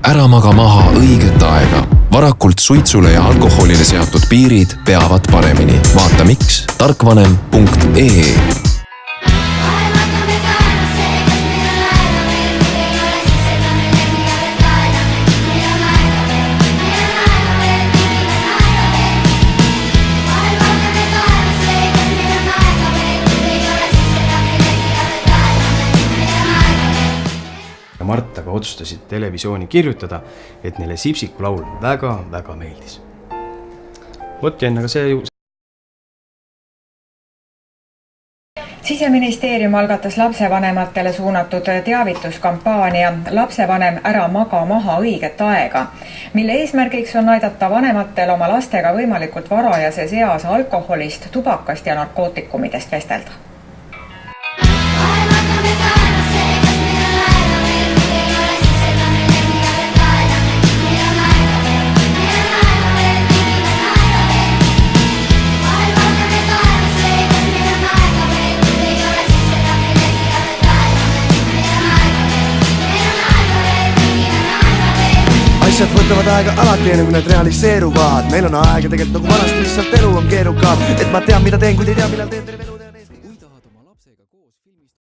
ära maga maha õiget aega. Varakult suitsule ja alkoholile seatud piirid peavad paremini. Vaata miks. tarkvanem.ee. Mart aga otsustasid televisiooni kirjutada, et neile Sipsiku laul väga-väga meeldis. Vot ja enne ka see... Siseministeerium algatas lapsevanematele suunatud teavituskampaania Lapsevanem ära maga maha õiget aega, mille eesmärgiks on aidata vanematel oma lastega võimalikult varajases eas alkoholist, tubakast ja narkootikumidest vestelda. Asjad võtavad aega alati enne, kui need realiseeruvad. Meil on aega tegelikult nagu vanasti, lihtsalt elu on keerukam. Et ma tean, mida teen, kui ei tea, millal teen terve elu.